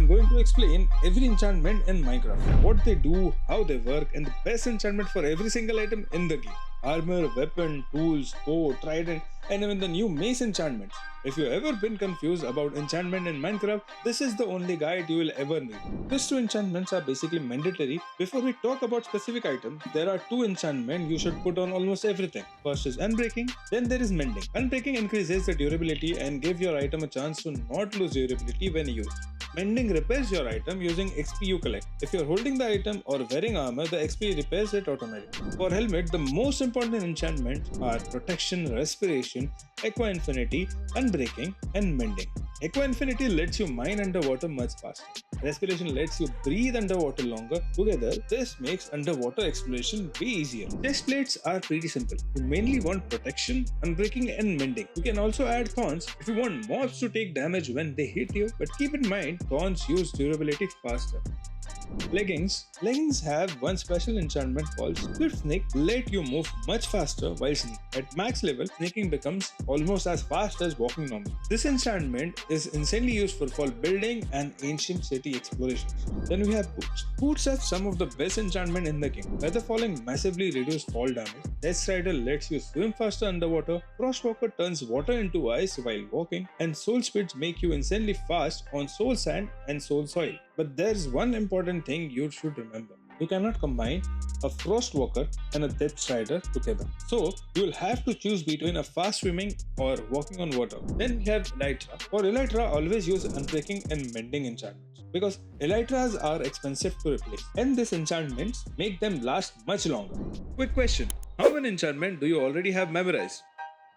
I'm going to explain every enchantment in Minecraft, what they do, how they work, and the best enchantment for every single item in the game. Armor, weapon, tools, bow, trident, and even the new mace enchantments. If you've ever been confused about enchantment in Minecraft, this is the only guide you will ever need. These two enchantments are basically mandatory. Before we talk about specific items, there are two enchantments you should put on almost everything. First is Unbreaking, then there is Mending. Unbreaking increases the durability and gives your item a chance to not lose durability when used. Mending repairs your item using XP you collect. If you're holding the item or wearing armor, the XP repairs it automatically. For helmet, the most important enchantments are Protection, Respiration, Aqua Infinity, Unbreaking, and Mending. Aqua Infinity lets you mine underwater much faster. Respiration lets you breathe underwater longer. Together, this makes underwater exploration way easier. Chest plates are pretty simple. You mainly want Protection, Unbreaking, and Mending. You can also add Thorns if you want mobs to take damage when they hit you, but keep in mind, Thorns use durability faster. Leggings have one special enchantment called Swift Sneak, let you move much faster while sneaking. At max level, sneaking becomes almost as fast as walking normally. This enchantment is insanely useful for building and ancient city explorations. Then we have Boots. Boots have some of the best enchantment in the game. Feather Falling massively reduces fall damage. Death Rider lets you swim faster underwater. Frostwalker turns water into ice while walking. And Soul Spits make you insanely fast on soul sand and soul soil. But there's one important thing you should remember. You cannot combine a Frostwalker and a Death Strider together. So you'll have to choose between a fast swimming or walking on water. Then we have Elytra. For Elytra, always use Unbreaking and Mending enchantments, because Elytras are expensive to replace, and these enchantments make them last much longer. Quick question: how many enchantment do you already have memorized?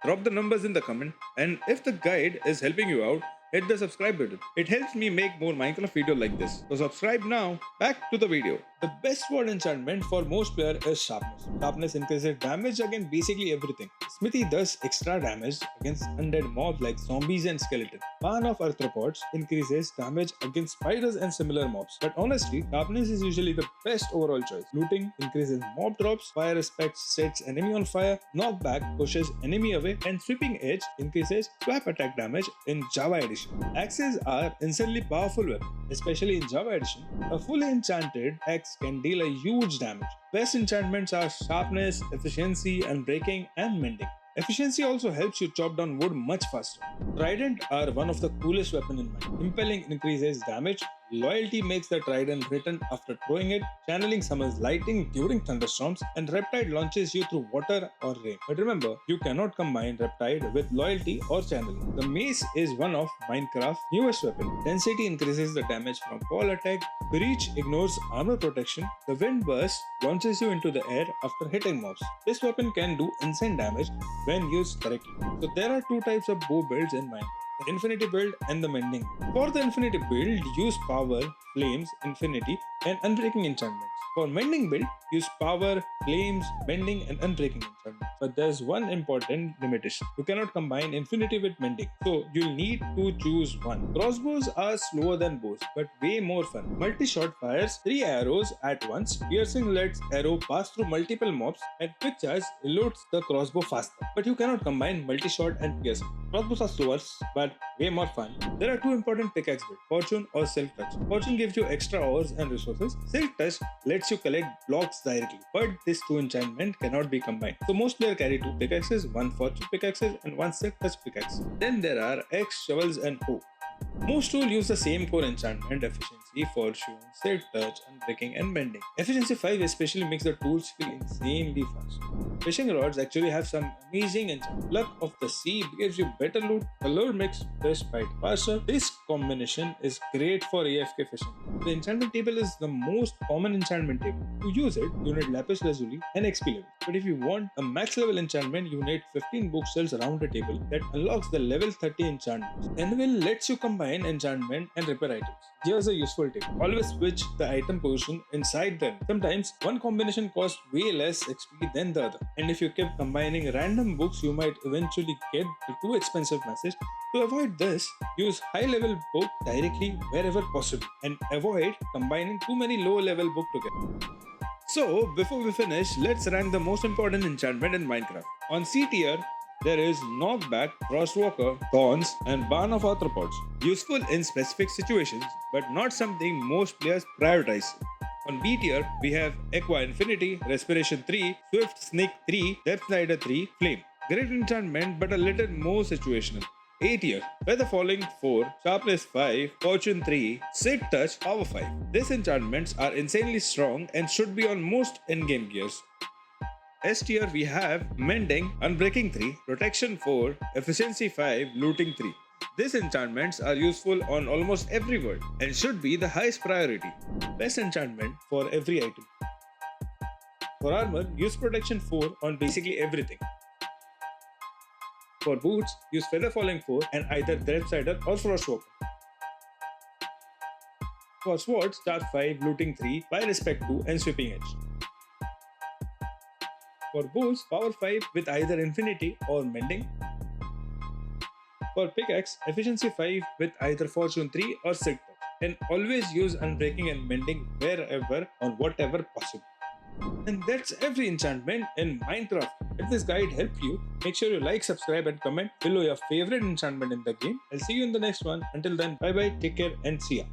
Drop the numbers in the comment, and if the guide is helping you out, hit the subscribe button. It helps me make more Minecraft videos like this. So subscribe now. Back to the video. The best sword enchantment for most players is Sharpness. Sharpness increases damage against basically everything. Smithy does extra damage against undead mobs like zombies and skeletons. Ban of Arthropods increases damage against spiders and similar mobs. But honestly, Sharpness is usually the best overall choice. Looting increases mob drops, Fire Respect sets enemy on fire, Knockback pushes enemy away, and Sweeping Edge increases swap attack damage in Java Edition. Axes are insanely powerful weapons, especially in Java Edition. A fully enchanted axe can deal a huge damage. Best enchantments are Sharpness, Efficiency, Unbreaking, and Mending. Efficiency also helps you chop down wood much faster. Trident are one of the coolest weapons in Minecraft. Impaling increases damage. Loyalty makes the trident return after throwing it. Channeling summons lightning during thunderstorms, and Riptide launches you through water or rain. But remember, you cannot combine Riptide with loyalty or channeling. The mace is one of Minecraft's newest weapons. Density increases the damage from fall attack. Breach ignores armor protection. The wind burst launches you into the air after hitting mobs. This weapon can do insane damage when used correctly. So there are two types of bow builds in Minecraft: the Infinity build and the Mending build. For the Infinity build, use Power, Flames, Infinity, and Unbreaking enchantments. For Mending build, use Power, Flames, Mending, and Unbreaking enchantments. But there's one important limitation: you cannot combine Infinity with Mending, so you'll need to choose one. Crossbows are slower than bows, but way more fun. Multi-shot fires 3 arrows at once. Piercing lets arrow pass through multiple mobs, and Quick Charge reloads the crossbow faster. But you cannot combine multi-shot and piercing. Crossbows are slower, but way more fun. There are two important pickaxe builds: Fortune or Silk Touch. Fortune gives you extra ores and resources. Silk Touch lets you collect blocks directly, but these two enchantments cannot be combined. So most players carry two pickaxes, one Fortune pickaxes and one Silk Touch pickaxe. Then there are Axe, Shovels, and Hoe. Most tools use the same core enchantment: Efficiency, Fortune, Silk Touch, Unbreaking, and Mending. Efficiency 5 especially makes the tools feel insanely fast. Fishing rods actually have some amazing enchantment. Luck of the Sea gives you better loot. Color makes fish fight faster. This combination is great for AFK fishing. The enchantment table is the most common enchantment table. To use it, you need Lapis Lazuli and XP level. But if you want a max level enchantment, you need 15 bookshelves around the table that unlocks the level 30 enchantments. Anvil lets you combine enchantment and repair items. Here's a useful tip: always switch the item position inside them. Sometimes one combination costs way less XP than the other, and if you keep combining random books, you might eventually get the too expensive message. To avoid this, use high level book directly wherever possible, and avoid combining too many low level books together. So before we finish, let's rank the most important enchantment in Minecraft. On C tier, There is Knockback, Frostwalker, Thorns, and Barn of Arthropods. Useful in specific situations, but not something most players prioritize. On B tier, we have Aqua Infinity, Respiration 3, Swift Snake 3, Depth Slider 3, Flame. Great enchantment, but a little more situational. A tier, where the following 4, Sharpness 5, Fortune 3, Silk Touch, Power 5. These enchantments are insanely strong and should be on most in-game gears. S tier we have Mending, Unbreaking 3, Protection 4, Efficiency 5, Looting 3. These enchantments are useful on almost every world and should be the highest priority. Best enchantment for every item. For armor, use Protection 4 on basically everything. For boots, use Feather Falling 4 and either Threadsider or Frostwalker. For swords, Charge 5, Looting 3, Buy Respect 2 and Sweeping Edge. For bows, Power 5 with either Infinity or Mending. For pickaxe, Efficiency 5 with either Fortune 3 or Silk Touch. And always use Unbreaking and Mending wherever on whatever possible. And that's every enchantment in Minecraft. If this guide helped you, make sure you like, subscribe and comment below your favorite enchantment in the game. I'll see you in the next one. Until then, bye bye, take care and see ya.